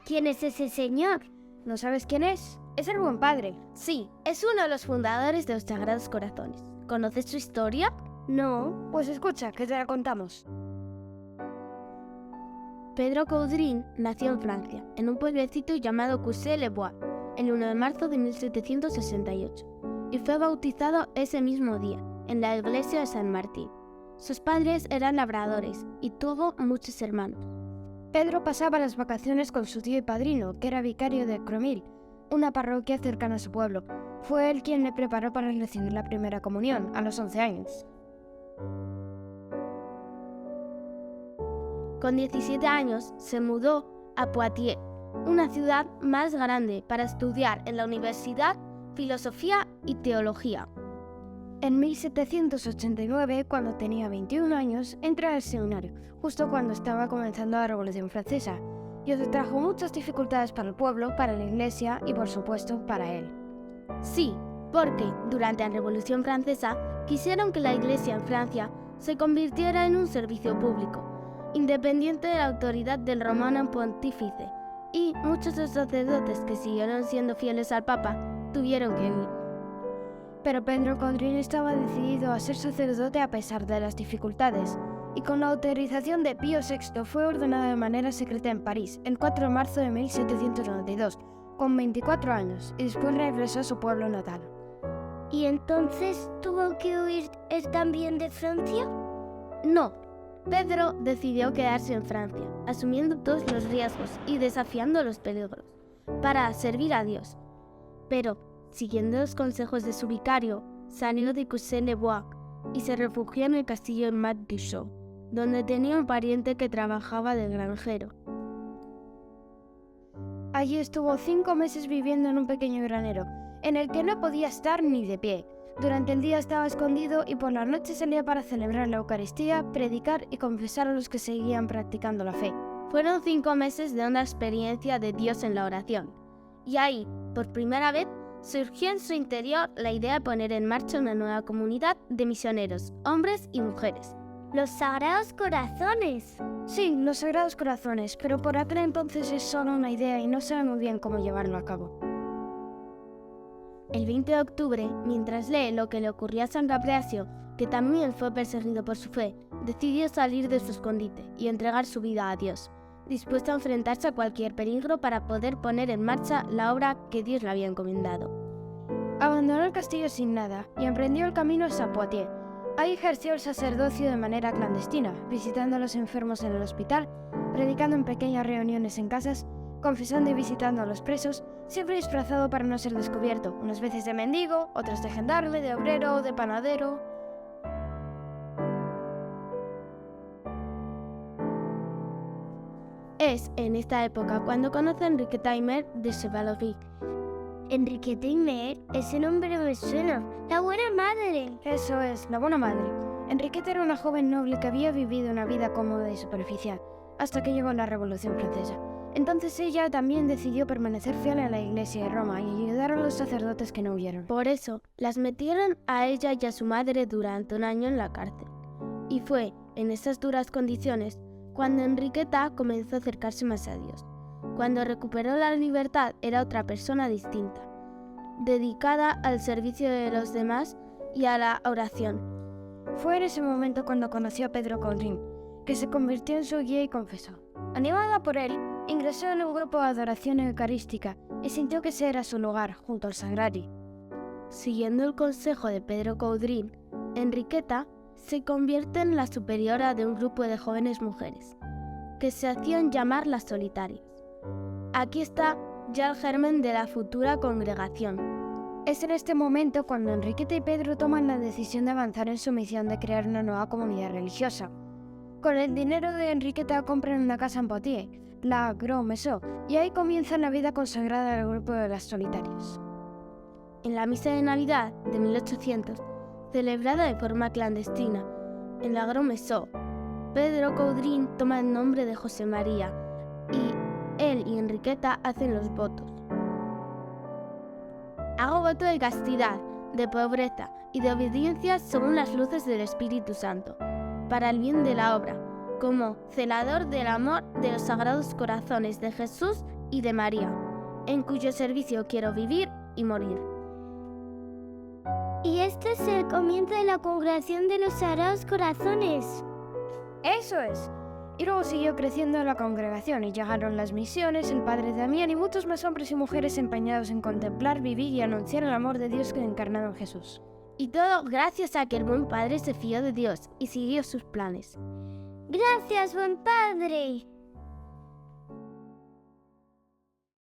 ¿Quién es ese señor? ¿No sabes quién es? Es el buen padre. Sí, es uno de los fundadores de los Sagrados Corazones. ¿Conoces su historia? No, pues escucha, que te la contamos. Pedro Caudrin nació en Francia, en un pueblecito llamado Cousset-les-Bois, el 1 de marzo de 1768, y fue bautizado ese mismo día, en la iglesia de San Martín. Sus padres eran labradores y tuvo muchos hermanos. Pedro pasaba las vacaciones con su tío y padrino, que era vicario de Cromil, una parroquia cercana a su pueblo. Fue él quien le preparó para recibir la primera comunión, a los 11 años. Con 17 años se mudó a Poitiers, una ciudad más grande, para estudiar en la universidad filosofía y teología. En 1789, cuando tenía 21 años, entró al seminario, justo cuando estaba comenzando la Revolución Francesa, y eso trajo muchas dificultades para el pueblo, para la iglesia y, por supuesto, para él. Sí, porque durante la Revolución Francesa quisieron que la iglesia en Francia se convirtiera en un servicio público, independiente de la autoridad del romano pontífice, y muchos de los sacerdotes que siguieron siendo fieles al Papa tuvieron que huir. Pero Pedro Caudrin estaba decidido a ser sacerdote a pesar de las dificultades, y con la autorización de Pío VI fue ordenado de manera secreta en París, el 4 de marzo de 1792, con 24 años, y después regresó a su pueblo natal. ¿Y entonces tuvo que huir él también de Francia? No, Pedro decidió quedarse en Francia, asumiendo todos los riesgos y desafiando los peligros, para servir a Dios. Pero, siguiendo los consejos de su vicario, salió de Cousset-les-Bois y se refugió en el castillo de Mat-du-Chaux, donde tenía un pariente que trabajaba de granjero. Allí estuvo 5 meses viviendo en un pequeño granero, en el que no podía estar ni de pie. Durante el día estaba escondido y por la noche salía para celebrar la Eucaristía, predicar y confesar a los que seguían practicando la fe. Fueron 5 meses de una experiencia de Dios en la oración, y ahí, por primera vez, surgió en su interior la idea de poner en marcha una nueva comunidad de misioneros, hombres y mujeres. ¡Los Sagrados Corazones! Sí, los Sagrados Corazones, pero por aquel entonces es solo una idea y no sabe muy bien cómo llevarlo a cabo. El 20 de octubre, mientras lee lo que le ocurrió a San Capreasio, que también fue perseguido por su fe, decidió salir de su escondite y entregar su vida a Dios, dispuesto a enfrentarse a cualquier peligro para poder poner en marcha la obra que Dios le había encomendado. Abandonó el castillo sin nada y emprendió el camino hacia Poitiers. Ahí ejerció el sacerdocio de manera clandestina, visitando a los enfermos en el hospital, predicando en pequeñas reuniones en casas, confesando y visitando a los presos, siempre disfrazado para no ser descubierto, unas veces de mendigo, otras de gendarme, de obrero, de panadero. Es en esta época cuando conoce a Henrietta Aimée de Chevallovic. Henrietta Aimée, ese nombre me suena. ¡La buena madre! Eso es, la buena madre. Enriqueta era una joven noble que había vivido una vida cómoda y superficial, hasta que llegó la Revolución Francesa. Entonces ella también decidió permanecer fiel a la Iglesia de Roma y ayudar a los sacerdotes que no huyeron. Por eso, las metieron a ella y a su madre durante un año en la cárcel. Y fue en esas duras condiciones cuando Enriqueta comenzó a acercarse más a Dios. Cuando recuperó la libertad era otra persona distinta, dedicada al servicio de los demás y a la oración. Fue en ese momento cuando conoció a Pedro Caudrin, que se convirtió en su guía y confesó. Animada por él, ingresó en un grupo de adoración eucarística y sintió que ese era su lugar, junto al sagrario. Siguiendo el consejo de Pedro Caudrin, Enriqueta se convierte en la superiora de un grupo de jóvenes mujeres, que se hacían llamar las solitarias. Aquí está ya el germen de la futura congregación. Es en este momento cuando Enriqueta y Pedro toman la decisión de avanzar en su misión de crear una nueva comunidad religiosa. Con el dinero de Enriqueta compran una casa en Poitiers, la Gros Maison, y ahí comienza la vida consagrada del grupo de las solitarias. En la misa de Navidad de 1800, celebrada de forma clandestina en la Gros Maison, Pedro Caudrin toma el nombre de José María y él y Enriqueta hacen los votos. Hago voto de castidad, de pobreza y de obediencia según las luces del Espíritu Santo, para el bien de la obra, como celador del amor de los Sagrados Corazones de Jesús y de María, en cuyo servicio quiero vivir y morir. Y este es el comienzo de la congregación de los Sagrados Corazones. ¡Eso es! Y luego siguió creciendo la congregación y llegaron las misiones, el padre Damián y muchos más hombres y mujeres empeñados en contemplar, vivir y anunciar el amor de Dios encarnado en Jesús. Y todo gracias a que el buen padre se fió de Dios y siguió sus planes. Gracias, buen padre.